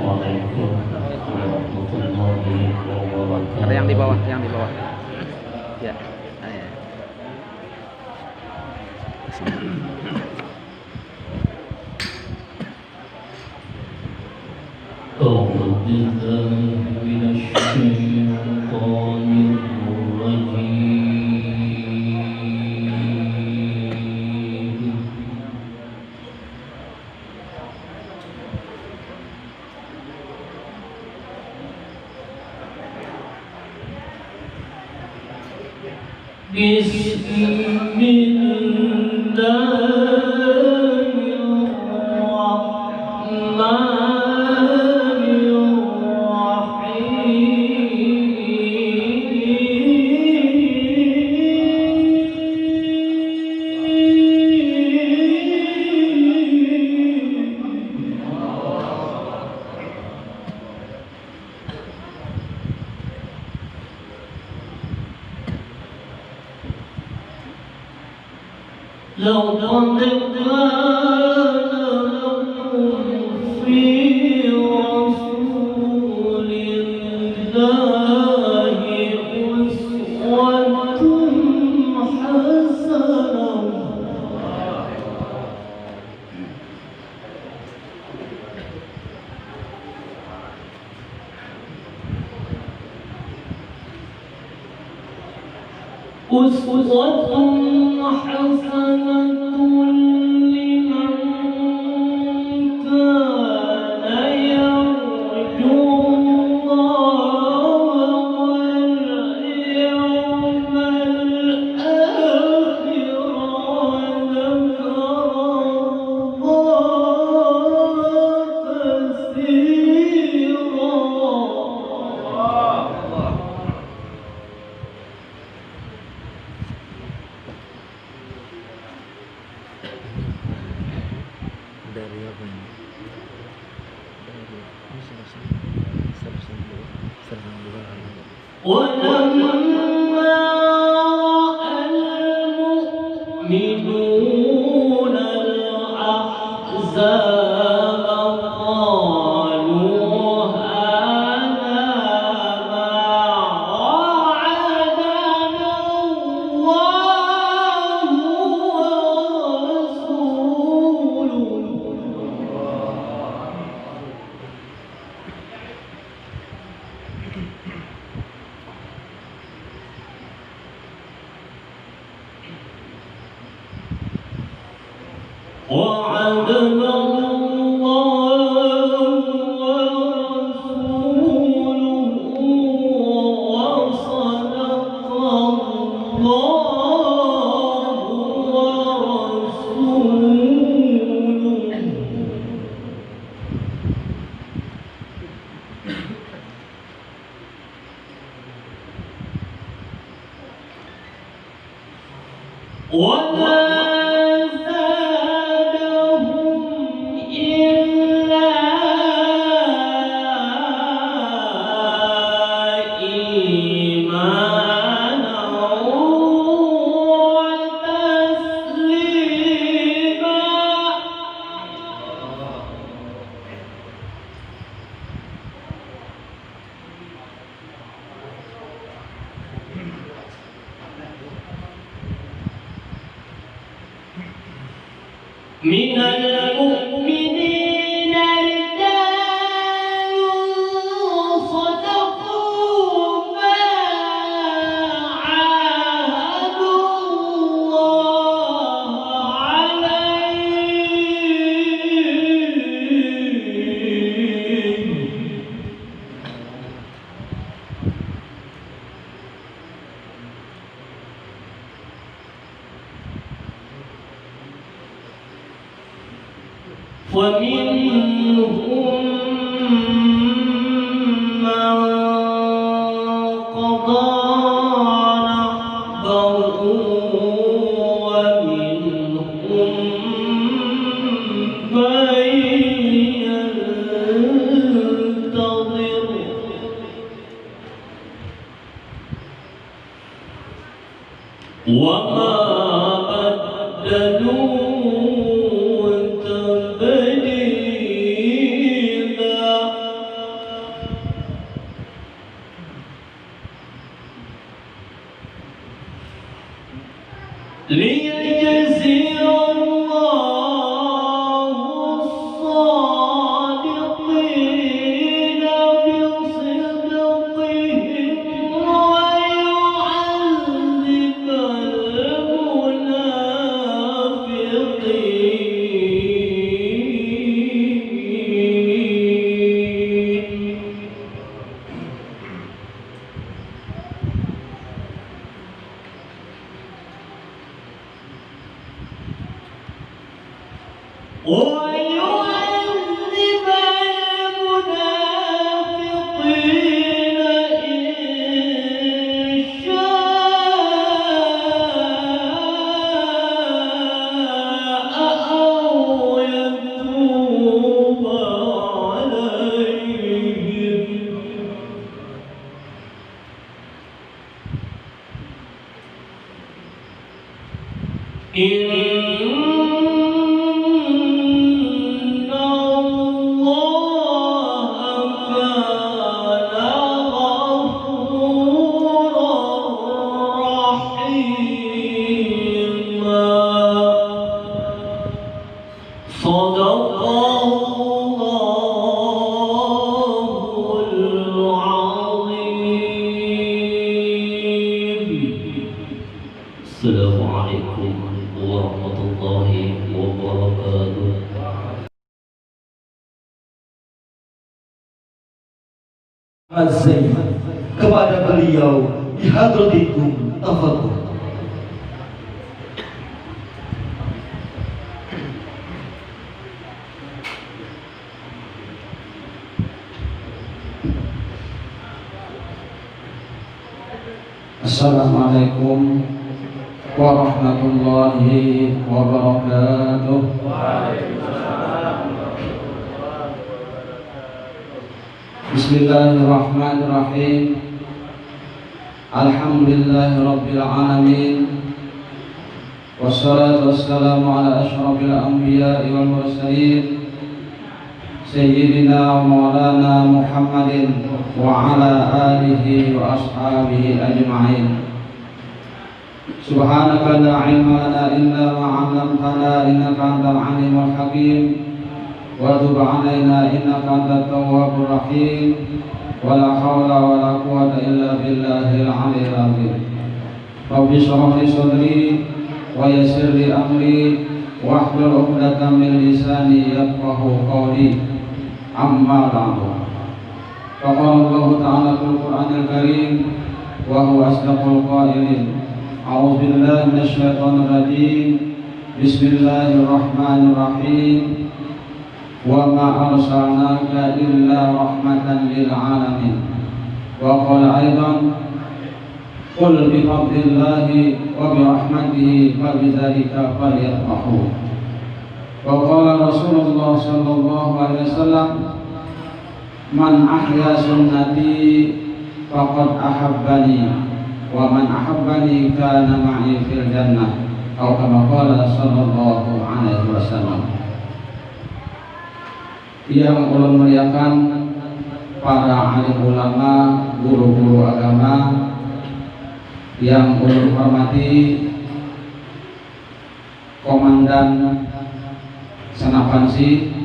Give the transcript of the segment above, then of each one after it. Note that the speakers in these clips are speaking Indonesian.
Assalamualaikum warahmatullahi wabarakatuh. Ada yang di bawah, yang di bawah. Ya. Ya. أعوذ بالله من الشيطان الرجيم. بسم الله الرحمن لقد كان لكم في رسول الله أسوة حسنة Dari apa ini? Dari ini selesai. ولما رأى المؤمنون الأحزاب قالوا هذا ما وعدنا الله ورسوله وعدنا الله ورسوله وصدق الله ورسوله وما زادهم إلا إيمانا وتسليما من المؤمنين رجال صدقوا ما عاهدوا الله عليه فمنهم من قضى نحبه ومنهم من ينتظر وما بدلوا تبديلا ليجزي الله الصادقين بصدقهم ويعذب Assalamualaikum warahmatullahi wabarakatuh. Azzain kepada beliau di hadratikum tafadhol. Assalamualaikum warahmatullahi wabarakatuh. Bismillahirrahmanirrahim. Alhamdulillahirabbil alamin. Wassalatu wassalamu ala asyrafil anbiya'i wal mursalin Sayyidina wa maulana Muhammadin wa ala alihi wa ashabihi ajma'in. Subhanaka la ilma lana illa ma 'allamtana innaka antal alimul hakim wa tub 'alaina innaka antat tawwabur rahim wa la haula wa la quwwata illa billahil 'aliyyil 'azim. Rabbi shrah li sadri wa yassir li amri wahlul 'uqdatam min lisani yafqahu qawli. Amma ba'du. Qala Allah ta'ala fil Qur'anil Karim wa huwa asdaqul qailin. A'udzu billahi minasy syaithanir rajim. Bismillahirrahmanirrahim. Wa ma arsalnaka illa rahmatan lil alamin. Wa qala aidan qul bi fadlillahi wa bi rahmatihi fa bidzalika falyafrahu. Wa qala Rasulullah sallallahu alaihi wasallam man ahya sunnati faqad ahabbani wa man ahabbani kana ma'i fil jannah atau kama qala sallallahu alaihi wasallam. Yang ulun muliakan para alim ulama, guru-guru agama, yang ulun hormati Komandan Senapansi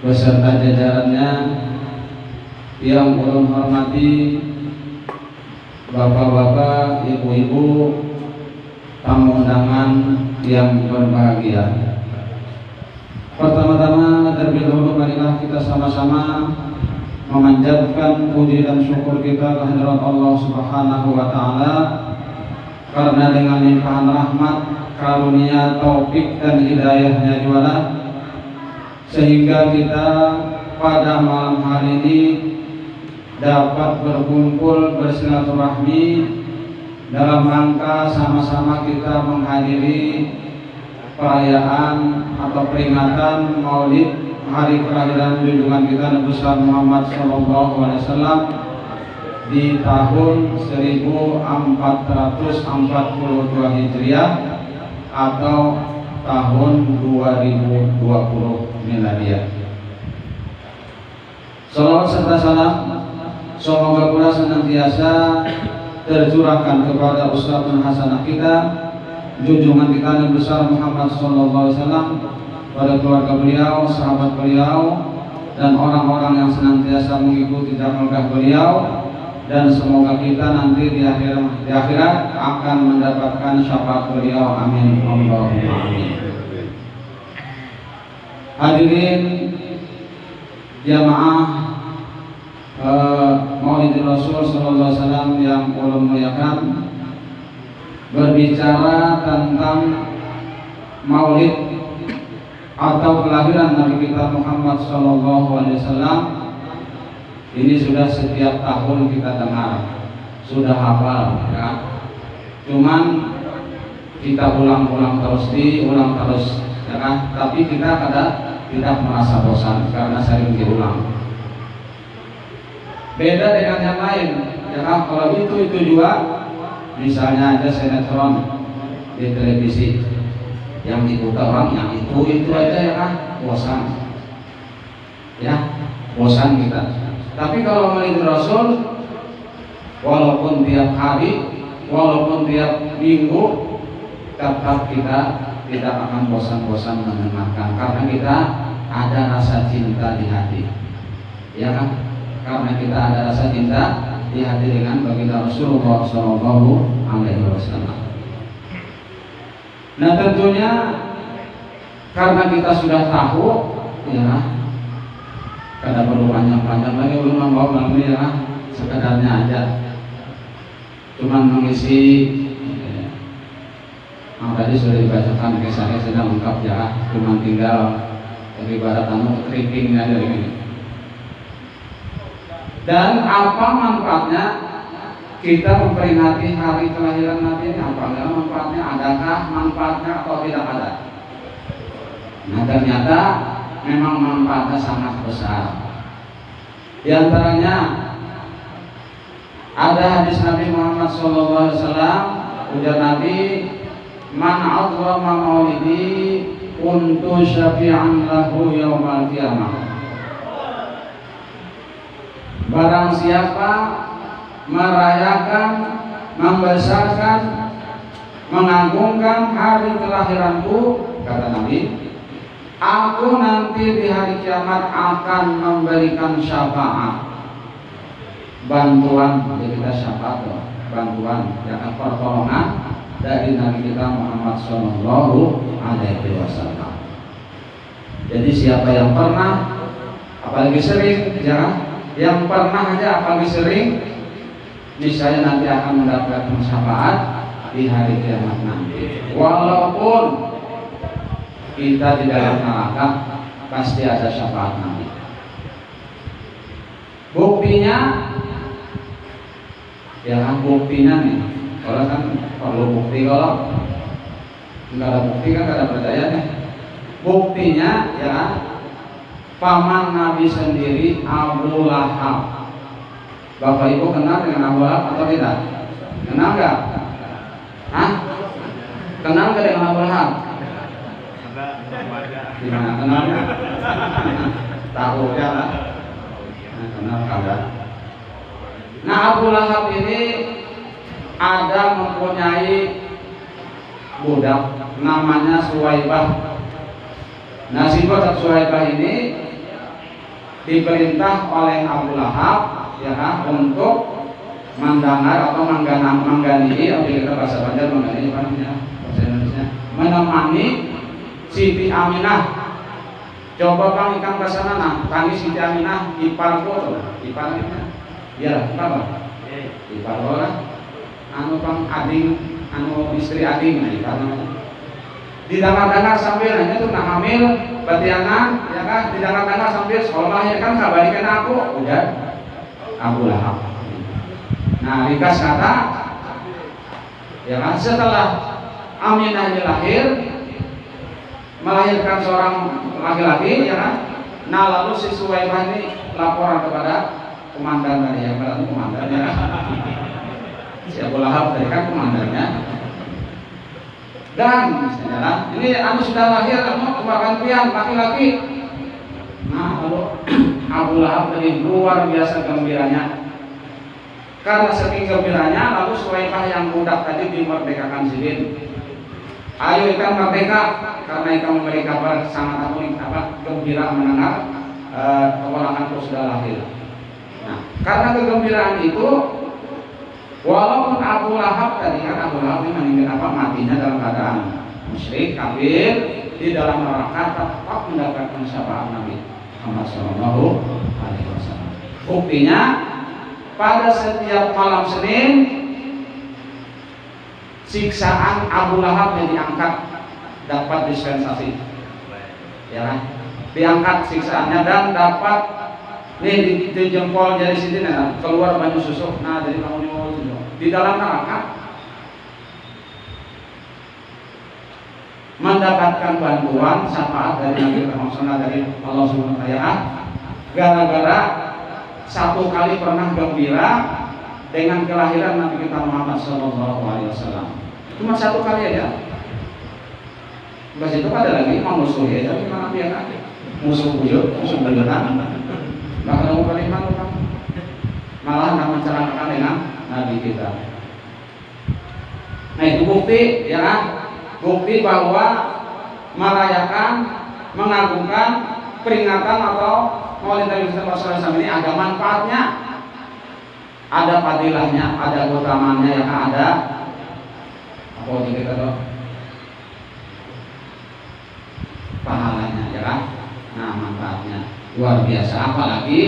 beserta jajarannya, yang ulun hormati bapak-bapak, ibu-ibu, tamu undangan yang berbahagia. Pertama-tama terlebih dahulu marilah kita sama-sama memanjatkan puji dan syukur kita kehadirat Allah Subhanahu wa taala, karena dengan limpahan rahmat, karunia, taufik dan hidayahnya juala, sehingga kita pada malam hari ini dapat berkumpul bersilaturahmi dalam rangka sama-sama kita menghadiri perayaan atau peringatan Maulid hari kelahiran junjungan kita Nabi Muhammad SAW di tahun 1442 Hijriah atau tahun 2020 Miladiah. Salawat serta salam semoga pula senantiasa tercurahkan kepada uswatun hasanah kita junjungan kita yang besar Muhammad sallallahu alaihi wasallam, pada keluarga beliau, sahabat beliau, dan orang-orang yang senantiasa mengikuti jalan beliau, dan semoga kita nanti di akhirat akan mendapatkan syafaat beliau. Amin Allahumma amin. Hadirin jamaah Maulid Rasul sallallahu alaihi wasallam yang Allah muliakan, berbicara tentang Maulid atau kelahiran Nabi kita Muhammad sallallahu alaihi wasallam ini sudah setiap tahun kita dengar, sudah hafal ya. Cuman kita ulang-ulang terus, diulang terus ya kan? Tapi kita tidak merasa bosan karena sering diulang. Beda dengan yang lain ya kan? Kalau itu juga, misalnya ada sinetron di televisi yang diputar orang yang itu aja ya kan, bosan ya, bosan kita. Tapi kalau Maulid Rasul, walaupun tiap hari, walaupun tiap minggu, tetap kita tidak akan bosan-bosan mendengarkan, karena kita ada rasa cinta di hati ya kan, karena kita ada rasa cinta di hati dengan baginda Rasulullah Shallallahu Alaihi Wasallam. Nah tentunya karena kita sudah tahu ya, kada perlu panjang-panjang lagi, belum membawa melalui ya, sekedarnya aja cuman mengisi yang tadi sudah dibacakan, kisahnya sudah lengkap ya, cuman tinggal ibarat trippingnya dari ini. Dan apa manfaatnya kita memperingati hari kelahiran Nabi ini? Apa manfaatnya? Adakah manfaatnya atau tidak ada? Nah ternyata memang manfaatnya sangat besar. Di antaranya ada hadis Nabi Muhammad SAW, ujar Nabi, man azrama maulidi kuntu syafi'an lahu yaumal qiyamah. Barang siapa merayakan, membesarkan, mengagungkan hari kelahiranku, kata Nabi, aku nanti di hari kiamat akan memberikan syafaat, bantuan. Jadi kita syafaat loh, bantuan, ya, pertolongan dari Nabi kita Muhammad Sallallahu Alaihi Wasallam. Jadi siapa yang pernah, apalagi sering, ya, yang pernah aja apalagi sering, niscaya nanti akan mendapatkan syafaat di hari kiamat nanti. Walaupun kita di dalam neraka, pasti ada syafaat Nabi. Buktinya, ya kan, buktinya nih. Kalau kan perlu bukti, kalau nggak ada bukti kan nggak ada percaya nih. Buktinya ya, paman Nabi sendiri Abu Lahab. Bapak Ibu kenal dengan Abu Lahab atau tidak? Kenal nggak? Hah? Kenal nggak dengan Abu Lahab? Gimana kenalnya? Tahu ya lah. Kenal kagak? Nah Abu Lahab ini ada mempunyai budak namanya Suwaibah. Nah si budak Suwaibah ini diperintah oleh Abu Lahab ya untuk mendengar atau menggani, atau kita bahasa Banjar menggani apa namanya bahasa Indonesia, menemani Siti Aminah. Coba bang ikan kesana, nah kami Siti Aminah ipar tuh, ipar ini, ya apa? Ipar lah, anu bang ading, anu istri ading, nah ipar namanya. Didengar-dengar sambil nanya tuh nah hamil, batianan, ya kan? Didengar-dengar sambil sekolah ya kan, kabarikan aku, udah Abu Lahab. Nah ringkas kata, ya kan, setelah Aminah lahir, melahirkan seorang laki-laki, ya kan. Nah lalu si Suwaibah ini laporan kepada komandan tadi, yang berarti komandannya. Si Abu Lahab tadi kan komandannya. Dan misalnya, ini anu sudah lahir, anu kemakan pian laki-laki. Nah lalu Abu Lahab tadi luar biasa gembiranya. Karena saking gembiranya, lalu Suwaibah yang budak tadi dimerdekakan silin. Ayo ikan merdeka, karena ikan memberi kabar sangat gembira mendengar keponakanku sudah lahir. Nah, karena kegembiraan itu, walaupun Abu Lahab tadi kan Abu Lahab ini matinya dalam keadaan musyrik, kafir, di dalam neraka tetap mendapatkan syafaat Nabi Muhammad SAW. Buktinya pada setiap malam Senin siksaan Abu Lahab yang diangkat dapat dispensasi, ya kan? Diangkat siksaannya dan dapat nih di jempol jari sini nah, keluar banyak susu. Nah jadi kamu di dalam neraka mendapatkan bantuan syafaat dari Nabi Muhammad dari Allah Subhanahu wa taala gara-gara satu kali pernah gembira dengan kelahiran Nabi kita Muhammad SAW. Cuma satu kali aja. Pas itu ada lagi mau musuh ya, tapi mana dia kan musuh buyut, musuh beneran. Nggak ketemu kali malu kan? Malah nggak mencelakakan dengan Nabi kita. Nah itu bukti ya kan? Bukti bahwa merayakan, mengagungkan peringatan atau Maulid Nabi Muhammad SAW ini ada manfaatnya, ada fadilahnya, ada keutamaannya yang ada. Apa itu kita tahu? Pahalanya ya kan? Nah manfaatnya luar biasa. Apalagi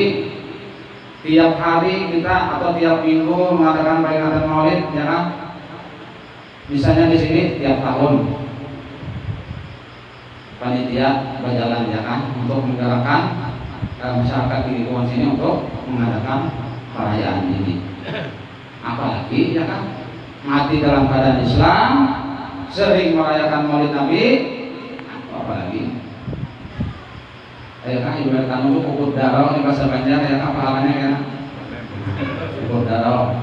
tiap hari kita atau tiap minggu mengadakan peringatan Maulid ya kan? Misalnya di sini tiap tahun panitia berjalan ya kan untuk menggerakkan masyarakat di lingkungan sini untuk mengadakan perayaan ini. Apalagi ya kan mati dalam keadaan Islam, sering merayakan Maulid Nabi, apalagi ya kan ibarat tamu itu puput darah di bahasa Banjar ya kan pahalanya kan puput darah.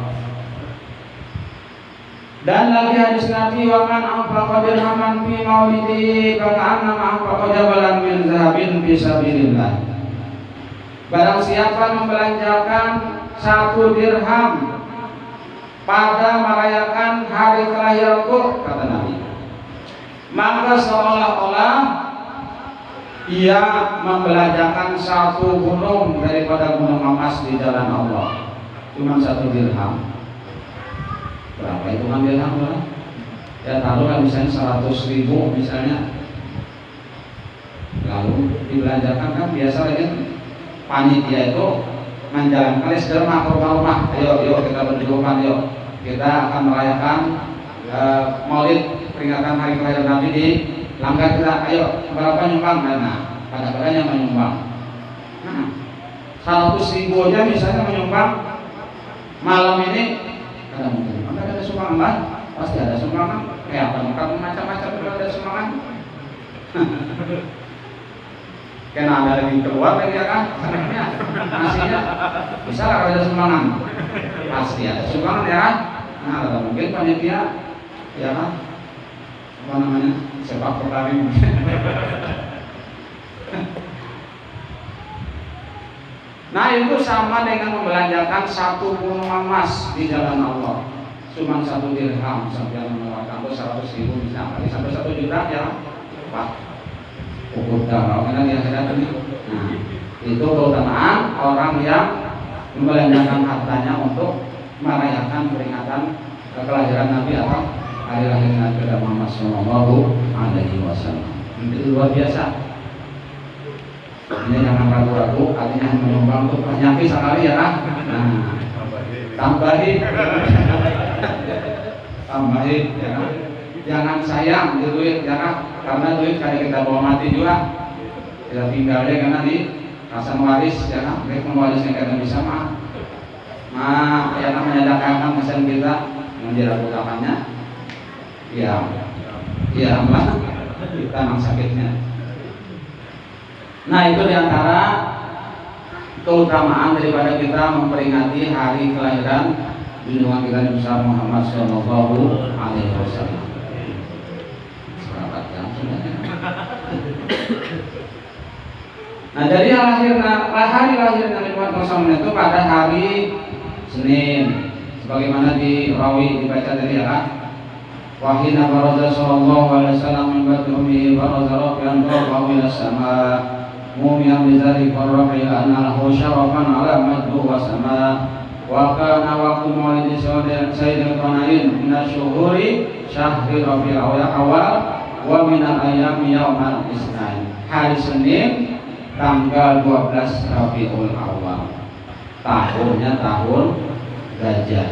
Dan lagi hadis Nabi wa man anfaqa dirhaman fi maulidi faka'annama anfaqa jabalan min zahabin fi sabilillah. Barang siapa membelanjakan 1 dirham pada merayakan hari kelahiranku, kata Nabi, maka seolah-olah ia membelanjakan 1 gunung daripada gunung emas di jalan Allah. Cuma 1 dirham. Berapa itu kan dirham lah? Ya taruhlah misalnya 100.000 misalnya. Lalu dibelanjakan kan biasa lagi panitia itu menjalankan derma ke rumah-rumah. Ayo kita berjuang, yuk kita akan merayakan Maulid peringatan hari kelahiran Nabi di langgar kita. Ayo berapa nyumbang? Nah kadang-kadang yang menyumbang. Nah 100.000 aja misalnya menyumbang malam ini ada mungkin. Ada sumbangan, pasti ada sumbangan. Kayak apa? Kamu macam-macam kalau ada sumbangan. Karena ada lagi keluar lagi ya kan? Nasinya bisa lah kalau ada sumbangan. Pasti ada sumbangan ya kan? Nah, ada mungkin panitia ya kan? Apa namanya? Sepak tertarik. Nah itu sama dengan membelanjakan 1 gunung emas di jalan Allah. Cuma 1 dirham sampai mengeluarkan 100.000 bisa kali sampai 1 juta ya Pak. Ukur darah karena di akhirat ini. Nah itu keutamaan orang yang membelanjakan hartanya untuk merayakan peringatan kelahiran Nabi atau hari lahir Nabi Muhammad SAW. Itu luar biasa. Ini jangan ragu-ragu, artinya menyumbang untuk penyakit sekali ya kan? Nah, tambahin ya kan? Jangan sayang di duit ya kan? Karena duit kali kita bawa mati juga, kita tinggalnya karena di kasan waris ya kan? Mereka mewarisnya karena bisa mah, ya kan menyedakkan kesan kita yang diragukannya, ya apa? Kita nang sakitnya. Nah itu diantara keutamaan daripada kita memperingati hari kelahiran junjungan kita Nabi besar Muhammad Sallallahu Alaihi Wasallam. Nah dari hari lahir Nabi Muhammad SAW itu pada hari Senin, sebagaimana dibaca dari wa hina baraza sallallahu alaihi wasallam min bati ummihi baraza rafi'an fawqahu ila as-samaa mu'minan bi dzalika rafi'a anna lahu syarafan ala madhu wa samaa wa kana waqtu maulidi sayyidil qanain min asyhuri syahri rabiul awal wa min al-ayyami yaumal isnain, hari Senin tanggal 12 Rabiul Awal, tahunnya tahun gajah.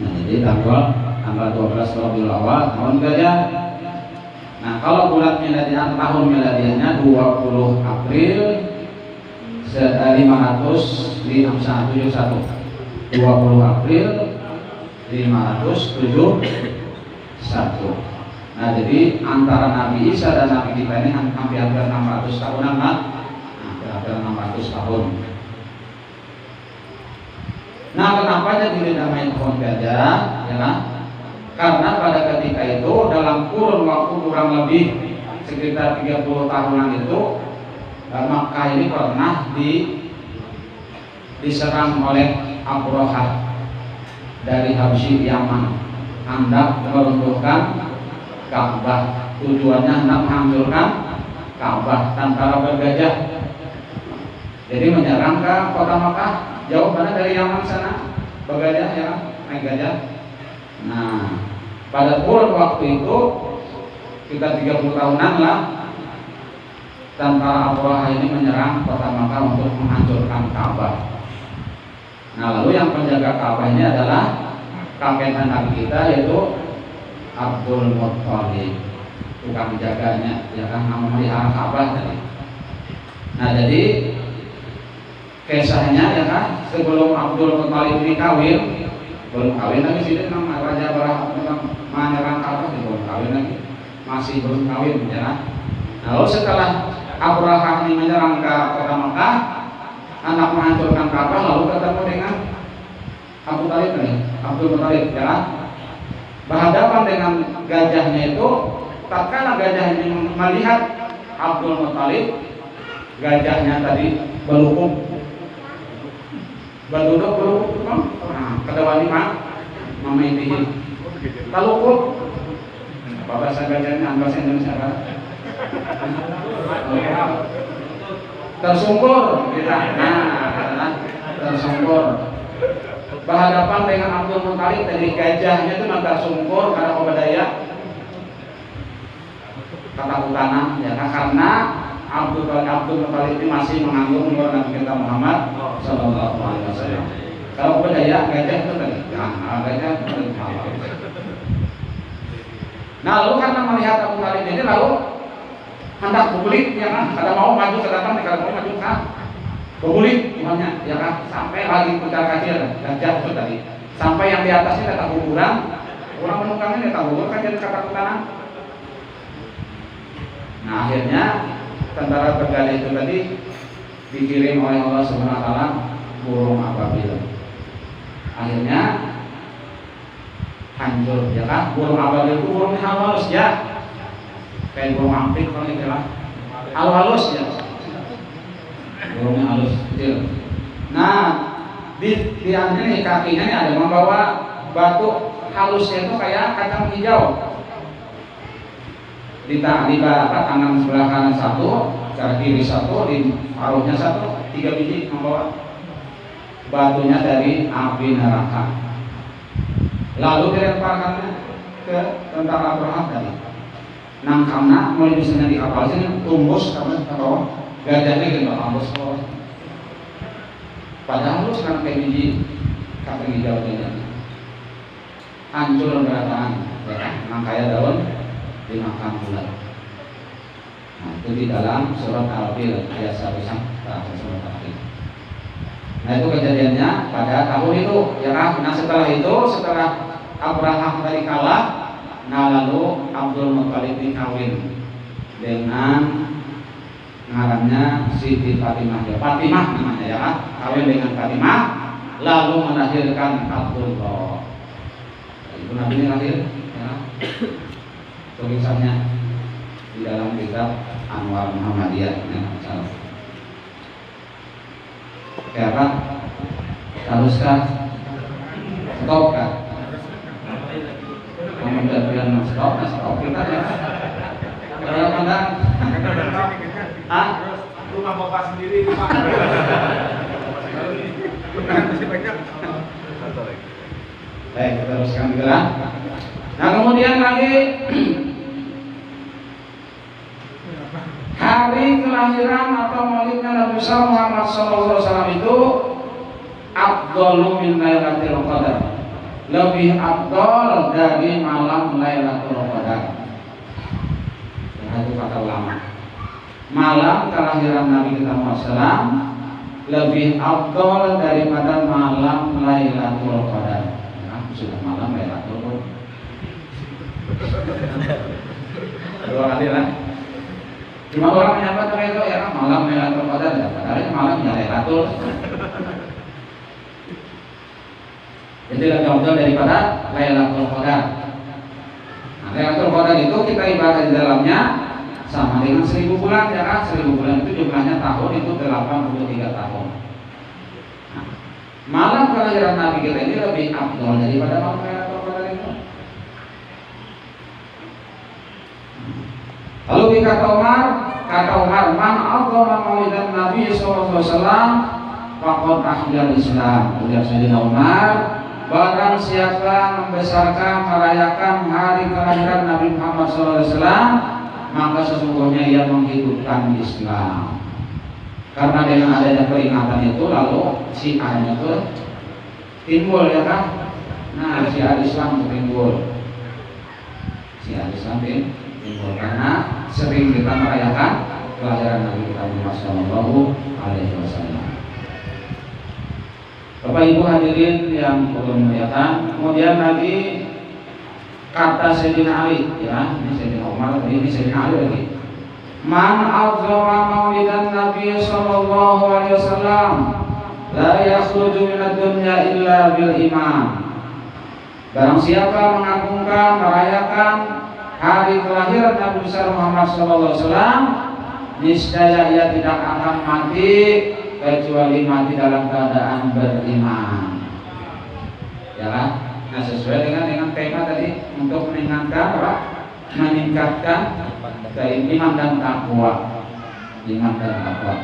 Nah, jadi tanggal 12 Rabiul Awal tahun gajah. Nah, kalau bulan miladiah tahun miladiahnya 20 April 571. 20 April 571. Nah, jadi antara Nabi Isa dan Nabi kita ini hampir-hampir 600 tahunan lah. Hampir 600 tahun. Nah, kenapa jadi dinamain tahun gajah? Ya kan? Karena pada ketika itu dalam kurun waktu kurang lebih sekitar 30 tahunan itu Makkah ini pernah diserang oleh Abraha dari Habsyi Yaman, hendak meruntuhkan Ka'bah. Tujuannya hendak menghancurkan Ka'bah tanpa bergajah. Jadi menyerang ke kota Makkah, jauh mana dari Yaman sana, bergajah ya, naik gajah. Nah, pada kurun waktu itu kita 30 tahunan lah, tentara Abraha ini menyerang kota Makkah untuk menghancurkan Ka'bah. Nah, lalu yang penjaga Ka'bah ini adalah kakek Nabi kita, yaitu Abdul Muttalib, tukang jaganya, ya kan, memelihara Ka'bah tadi. Nah, jadi kisahnya ya kan, sebelum Abdul Muttalib ini belum kawin lagi sih, nama Raja Abraha menyerang Ka'bah, belum kawin lagi, masih belum kawin ya kan. Nah, lalu setelah Abraha ini menyerang ke kota Makkah, anak menghancurkan Ka'bah, lalu ketemu dengan Abdul Muttalib ya kan. Berhadapan dengan gajahnya itu, tatkala gajah ini melihat Abdul Muttalib, gajahnya tadi berlukuk, berduduk, nah, kedua lima memaintihin, talukuk, apa bahasa gajahnya, bahasa Indonesia apa? Tersungkur, kita, nah, tersungkur. Berhadapan dengan Abdul Muttalib, tadi gajahnya itu agak sungkur karena kebudaya ketakutan ya, karena Abdul Muttalib ini masih mengandung Nabi kita Muhammad Sallallahu Alaihi Wasallam. Kalau kebudaya gajah itu tadi, gajah itu tadi. Nah, lalu karena melihat Abdul Muttalib ini, lalu hendak berguling ya kan, ada mau maju ke depan, kalau mau maju ke berguling gimana ya kan, sampai lagi putar kecil gajah itu tadi, sampai yang di atasnya kata kuburan, orang menunggannya kata kubur kan, jadi kata kutanan. Nah, akhirnya tentara Tegal itu tadi dikirim oleh Allah Subhanahu Wa Taala burung ababil. Akhirnya hancur ya kan, burung ababil itu burungnya halus ya, kayak burung ampik kalau itu lah, halus ya, burungnya halus kecil. Nah, di ini kakinya ini ada membawa batu halusnya itu kayak kacang hijau. Di tangan sebelah kanan satu, kaki kiri satu, di paruhnya satu, 3 biji membawa batunya dari api neraka. Lalu dilemparkannya ke tentara Abraha tadi. Nangkamna mulai bisa di kapal sini tumbus karena ke bawah, gajahnya gitu tumbus ke bawah. Padahal lu sekarang kayak biji kacang hijau ini hancur berantakan, ya kan? Nangkaya daun dimakan ular. Nah, itu di dalam surat Al-Fil ayat 1 sampai surat Al-Fil. Nah, itu kejadiannya pada tahun itu, ya kan? Nah, setelah itu, setelah Abraha tadi kalah, nah lalu Abdul Muttalib kawin dengan ngarannya Siti Fatimah, ya Fatimah namanya ya kan? Kawin dengan Fatimah, lalu melahirkan Abdullah. Itu Nabi ini lahir, ya. Tulisannya di dalam kitab Anwar Muhammadiyah ya, oke apa? Haruskah? Stop kan? kita ya. Kalau pandang, ah, Rumah bapak sendiri itu Pak. Baik, kita teruskan gerak. Nah kemudian lagi hari kelahiran atau maulidnya Nabi Muhammad SAW itu afdalu min Lailatul Qadar, lebih afdal dari malam Lailatul Qadar. Itu kata ulama. Malam kelahiran Nabi kita SAW lebih afdal daripada malam Lailatul Qadar. Ya, sudah malam Lailatul Qadar. Dua kali lah. Cuma orang menyapa itu ya malam Lailatul Qadar, ya padahal malam ya Lailatul. Jadi lebih afdal daripada Lailatul Qadar. Nah, Lailatul Qadar itu kita ibadah di dalamnya sama dengan 1000 bulan ya kan, 1000 bulan itu jumlahnya tahun itu 83 tahun. Nah, malam kelahiran Nabi kita ini lebih afdal daripada malam Lailatul Qadar itu. Lalu kata Umar, man adzama maulidan Nabi sallallahu alaihi wasallam faqad ahyal Islam. Kemudian Sayyidina Umar, barang siapa membesarkan merayakan hari kelahiran Nabi Muhammad sallallahu alaihi wasallam, maka sesungguhnya ia menghidupkan Islam. Karena dengan adanya peringatan itu lalu syiarnya itu timbul ya kan. Nah syiar Islam timbul, syiar Islam timbul karena sering kita merayakan kelahiran Nabi kita Muhammad Sallallahu Alaihi Wasallam. Bapak Ibu hadirin yang belum merayakan, kemudian lagi kata Sayyidina Ali, ya, ini Sayyidina Umar, ini Sayyidina Ali lagi. Man adzama maulidan Nabi sallallahu alaihi wasallam la yakhruju minad dunya illa bil iman. Barang siapa mengagungkan, merayakan hari kelahiran Nabi besar Muhammad sallallahu alaihi wasallam, niscaya ia tidak akan mati kecuali mati dalam keadaan beriman. Ya kan? Nah sesuai dengan tema tadi untuk meningkatkan apa? Meningkatkan iman dan takwa. Iman dan takwa.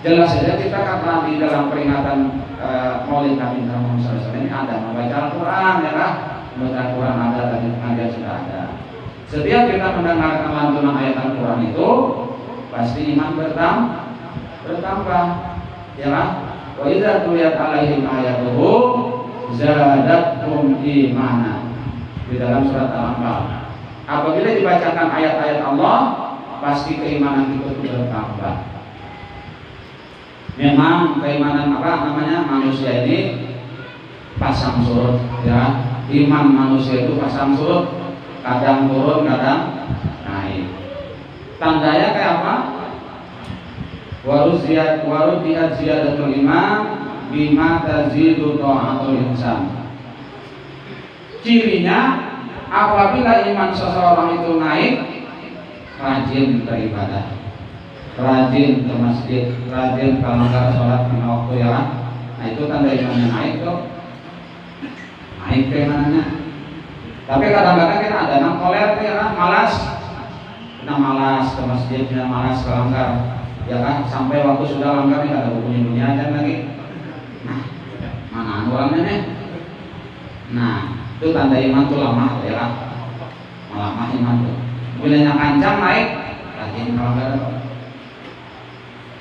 Jelas saja kita kata di dalam peringatan Maulid Nabi Muhammad SAW ini ada membaca Al-Quran ya kan? Membaca Al-Quran ada tadi pengajian sudah ada. Setiap kita mendengarkan lantunan ayat Al-Quran itu pasti iman bertambah ya kan? Wa idza tuliyat alaihim ayatuhu zadatum imana di dalam surat Al-Anfal. Apabila dibacakan ayat-ayat Allah, pasti keimanan itu bertambah. Memang keimanan apa namanya manusia ini pasang surut ya. Iman manusia itu pasang surut, kadang turun, kadang naik. Tandanya kayak apa? Warudiyat ziyadatul iman bima tazidu ta'atul insan. Cirinya apabila iman seseorang itu naik, rajin beribadah, rajin ke masjid, rajin melanggar sholat lima waktu ya. Nah itu tanda imannya naik tuh, naik keimanannya. Tapi kadang-kadang kita ada yang koler ya, malas ke masjidnya, malas melanggar ya kan, sampai waktu sudah langgar nih ada bunyi aja lagi. Nah, mana orangnya nih? Nah, itu tanda iman tuh lemah ya kan? Lemah iman tuh. Bilanya kancang naik, rajin melanggar,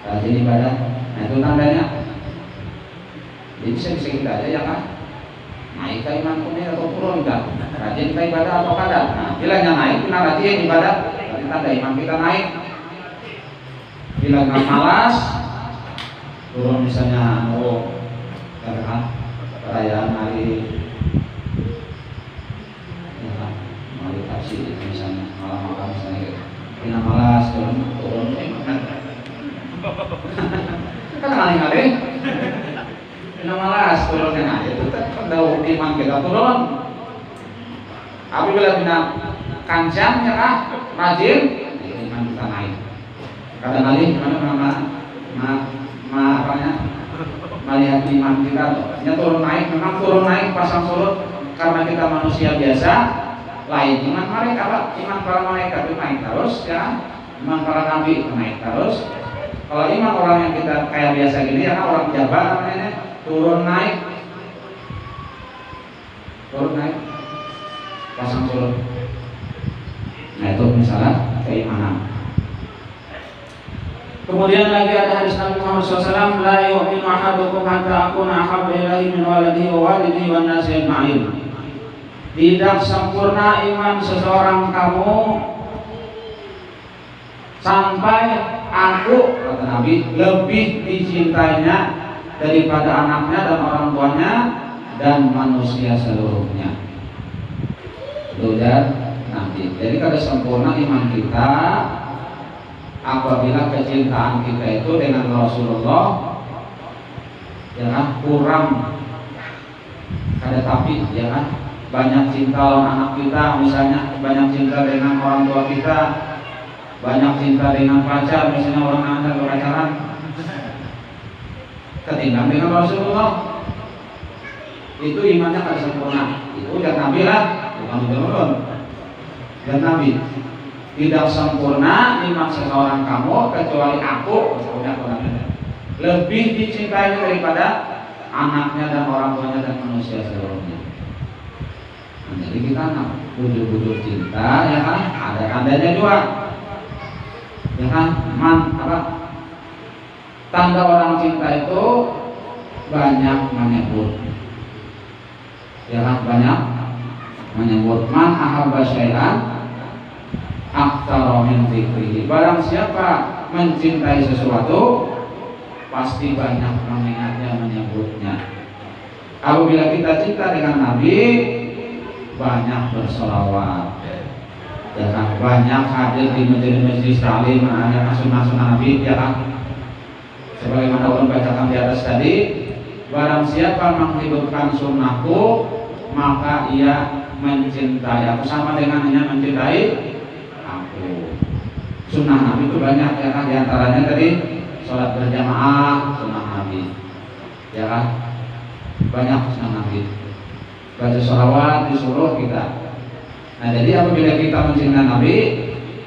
rajin ibadah. Nah itu tandanya. Jadi bisa kita aja ya kan? Naik ke iman punya atau turun kan? Rajin ke ibadah atau kadang. Nah, bilanya naik, kita rajin ibadah, berarti tanda iman kita naik. Bila nggak malas, turun misalnya karena perayaan hari taksi misalnya malam misalnya gitu. Bila malas turun kan kali-kali bila malas turunnya aja itu tanda iman kita turun. Tapi bila bina kancang ya kan rajin iman kita naik. Kadang-kadang melihat iman kita turun naik, memang turun naik pasang surut karena kita manusia biasa, lain iman mereka, Pak. Iman para malaikat itu naik terus ya, iman para nabi naik terus. Kalau iman orang yang kita kayak biasa gini ya, orang Jawa namanya turun naik, pasang surut. Nah itu misalnya keimanan. Kemudian lagi ada hadis Nabi Muhammad SAW, la yu'minu ahadukum hatta akuna ahabba ilaihi min waladihi wa walidihi wan nasi ajma'in. Tidak sempurna iman seseorang kamu sampai aku, kata Nabi, lebih dicintainya daripada anaknya dan orang tuanya dan manusia seluruhnya. Itu ya nanti. Jadi kada sempurna iman kita apabila kecintaan kita itu dengan Rasulullah ya kan kurang, ada tapi ya kan banyak cinta lawan anak kita, misalnya banyak cinta dengan orang tua kita, banyak cinta dengan pacar, misalnya orang anak berpacaran, ketinggalan dengan Rasulullah, itu imannya kada sempurna. Itu dan Nabi lah, bukan turun dan Nabi. Tidak sempurna iman seseorang kamu kecuali aku, lebih dicintai daripada anaknya dan orang tuanya dan manusia seluruhnya. Nah, jadi kita nak bujuk-bujuk cinta ya kan, ada tandanya juga ya kan. Tanda orang cinta itu banyak menyebut ya kan, banyak menyebut man ahabba syai'an aktsara min dzikrihi. Barang siapa mencintai sesuatu pasti banyak mengingatnya, menyebutnya. Apabila kita cinta dengan Nabi, banyak bersolawat ya kan, banyak hadir di majelis taklim, ada sunnah-sunnah Nabi ya kan. Sebagaimana ulun bacakan di atas tadi, barang siapa menghidupkan sunnahku maka ia mencintai aku sama dengan ia mencintai aku. Sunnah Nabi itu banyak ya kan, diantaranya tadi sholat berjamaah sunnah Nabi ya kan, banyak sunnah Nabi. Baca sholawat disuruh kita. Nah jadi apabila kita mencintai Nabi,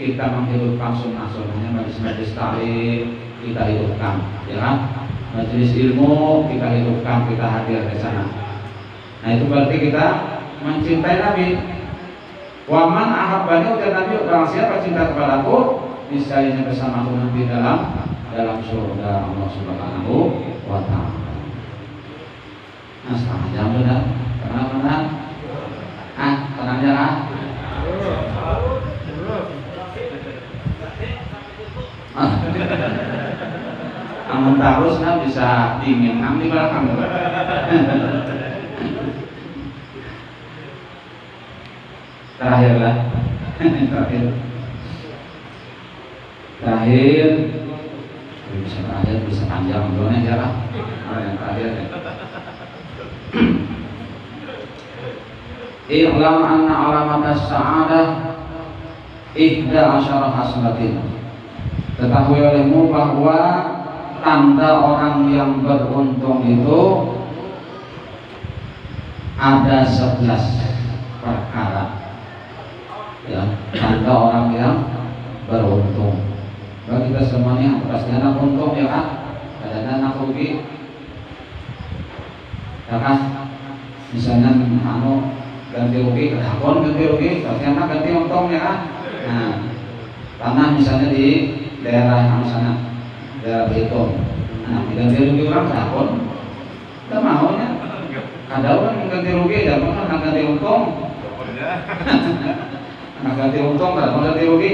kita menghidupkan sunnah-sunnahnya. Majelis taklim kita hidupkan ya kan, majelis ilmu kita hidupkan, kita hadir di sana. Nah itu berarti kita mencintai Nabi. Waman ahabbani, ujar Nabi, barang siapa cinta kepadaku, niscaya bersamaku nanti dalam surga Allah Subhanahu wa ta'ala. Nah setengah jam sudah, tenang. Tenang ya kan. Amun terus nah bisa dingin di belakang. Terakhir bisa panjang dulunya aja lah. Yang terakhir ya. I'lam anna alamat as-sa'adah ihda asyara haslatin. Ketahui olehmu bahwa tanda orang yang beruntung itu ada 11 perkara ya, tanda orang yang beruntung. Bagi kita semuanya pasti anak untung ya kan, ada anak rugi ya kan. Misalnya ganti rugi, kedakon ganti rugi, pasti anak ganti untung ya kan. Nah tanah misalnya di daerah sana, daerah Belitung, nah ganti rugi orang kedakon tidak mau ya. Ada orang ganti rugi, dan anak ganti untung. Anak ganti untung, tidak ganti rugi.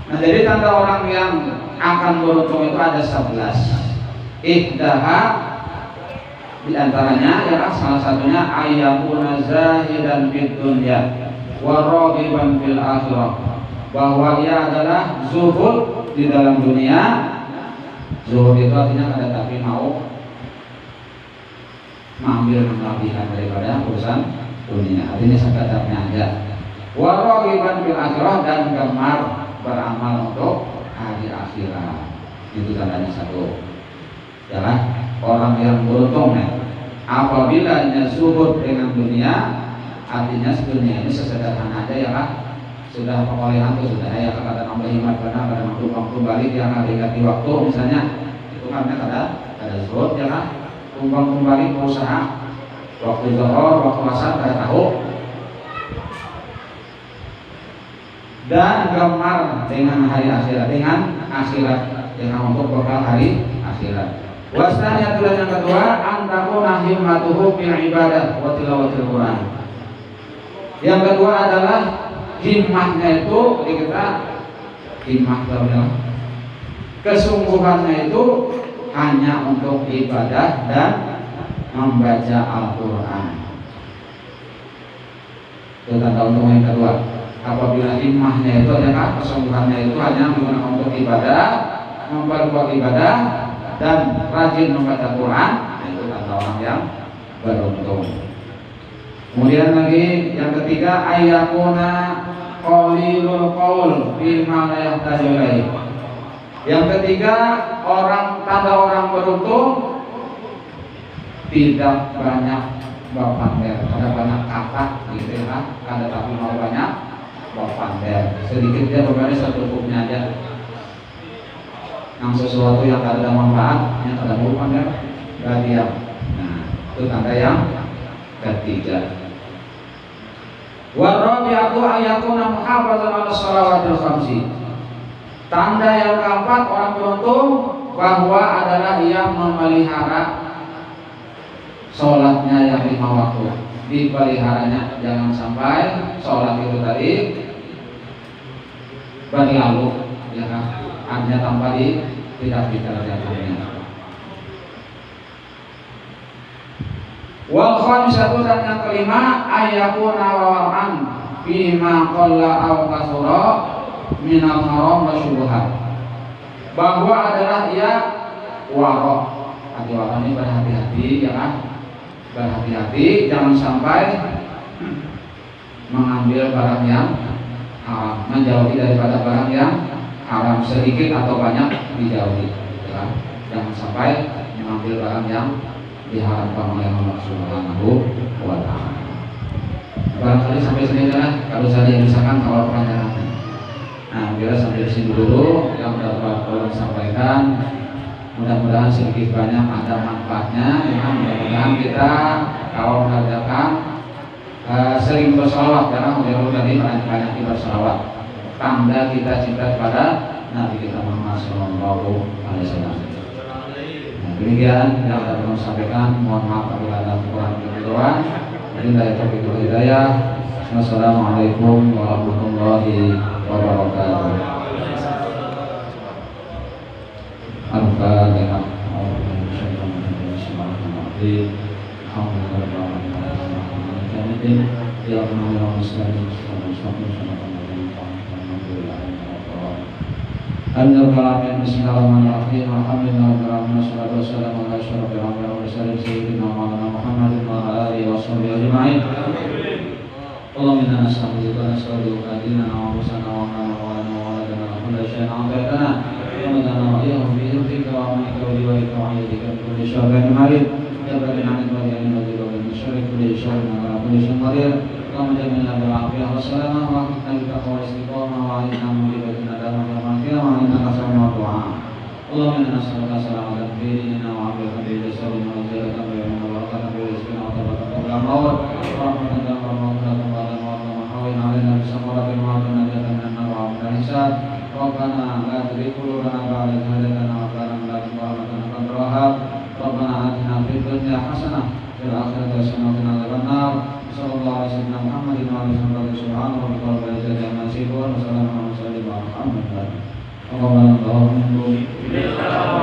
Nah jadi tanda orang yang akan beruntung itu ada 11. Ihdaha di antaranya ya salah satunya ayyakuna zahidan fid dunya wa raghiban fil akhirah, bahwa ia adalah zuhud di dalam dunia. Zuhud itu artinya ada tapi mau mengambil kelebihan daripada urusan dunia, artinya sekedarnya aja. Wa raghiban fil akhirah, dan gemar beramal untuk hari akhirat. Itu tandanya satu ya kan, orang yang beruntung apabila zuhud dengan dunia artinya sebenarnya ini sesederhana aja ya kan, sudah perolehan tuh sudah ya kan, ada nambah himat benar, ada waktu balik yang ada ganti waktu misalnya, itu kan ada zuhud ya kan, tumpang balik usaha waktu zuhur, waktu asar ada tahu, dan gemar dengan hari akhirat, dengan akhirat yang untuk bekal hari akhirat. Wasnanya tulah yang kedua, antakuna himmatuhu bil ibadah wa tilawatil Quran. Yang kedua adalah himmahnya itu kita himmah dalam kesungguhannya itu hanya untuk ibadah dan membaca Al-Quran. Itu tanda untung yang kedua. Apabila himmahnya itu adalah kesungguhannya itu hanya menggunakan untuk ibadah, memperbuat ibadah dan rajin membaca Quran, itu tanda orang yang beruntung. Kemudian lagi yang ketiga, ayyakuna qalilul qaul bima la yahtaju ilaih. Yang ketiga, tanda orang beruntung tidak banyak berpamer, ada banyak kata gitu ya, ada tapi mau banyak berpamer. Sedikit dia berpamer secukupnya aja. Yang sesuatu yang tak ada manfaat, yang tak ada berpamer, gak diam. Nah, itu tanda yang ketiga. Warabi'atu ayakuna muhafazan 'ala shalawatil khamsi. Tanda yang keempat orang beruntung bahwa adalah ia memelihara sholatnya yang 5 waktu, dipeliharanya, jangan sampai sholat itu tadi berlalu, ya kan? Artinya tanpa tidak dikerjakannya. Wal khamisatu, dan yang kelima, ayakuna wara'an bima qalla aw kasura minal haram wa syubhat. Bahwa adalah ia wara'. Wara' ini berhati-hati, ya kan? Berhati-hati jangan sampai mengambil barang yang haram, menjauhi daripada barang yang haram, sedikit atau banyak dijauhi, ya. Jangan sampai mengambil barang yang diharamkan oleh Allah Subhanahu wa ta'ala. Barangkali sampai sini lah, kalau saya misalkan kalau pertanyaan. Nah, biar sampai di sini dulu yang dapat tolong sampaikan. Mudah-mudahan sedikit banyak ada manfaatnya. Mudah-mudahan kita kalau mengerjakan sering bersalawat, karena beliau tadi banyak bersalawat. Tanda kita cinta kepada Nabi kita Muhammad Sallallahu Alaihi Wasallam. Nah, demikian yang dapat kami sampaikan. Mohon maaf apabila ada kekurangan kekurangan. Wabillahi taufiq wal hidayah. Wassalamualaikum warahmatullahi wabarakatuh. Al-Fatihah. Bismillahirrahmanirrahim. Alhamdulillahirrahmanirrahim. Wassalatu wassalamu ala asyrafil anbiya'i wal mursalin sayyidina Muhammadin wa ala alihi washabbihi ajma'in. Allahumma inna nas'aluka wa nas'aluka dinana wa anfusana wa amana wa waladana wa kulla shay'in 'ata'tana wa madana wa iyyahum bi idhnika wa amanika wa liwa'ika wa 'ayyadika kulli syarrin marid ya bani 'anil wali'in wa dhilwa min syarri kulli syarrin wa kulli syarrin marid. Allahumma jamilna bil 'afiyah wa salamah wa qina bil taqwa wa istiqamah wa 'inna mulibatina dama wa qiyamah wa inna sami'ud du'a. Allahumma inna nas'aluka salamatan fi dinina wa 'afiyatan fi jasadina wa ziyadatan fi ilmina wa barakatan fi rizqina wa tawbatan qabla al-maut wa rahmatan wa maghfiratan wa علينا بسمرة الموت ونجاة من النار ومن الحساب. ربنا لا تزغ قلوبنا بعد إذ هديتنا وهب لنا من لدنك رحمة إنك أنت الوهاب. ربنا آتنا في الدنيا حسنة وفي الآخرة حسنة وقنا عذاب النار. صلى الله على سيدنا محمد وعلى آله وصحبه. سبحان ربك رب العزة عما يصفون وسلام على المرسلين والحمد لله. اللهم لا إله إلا أنت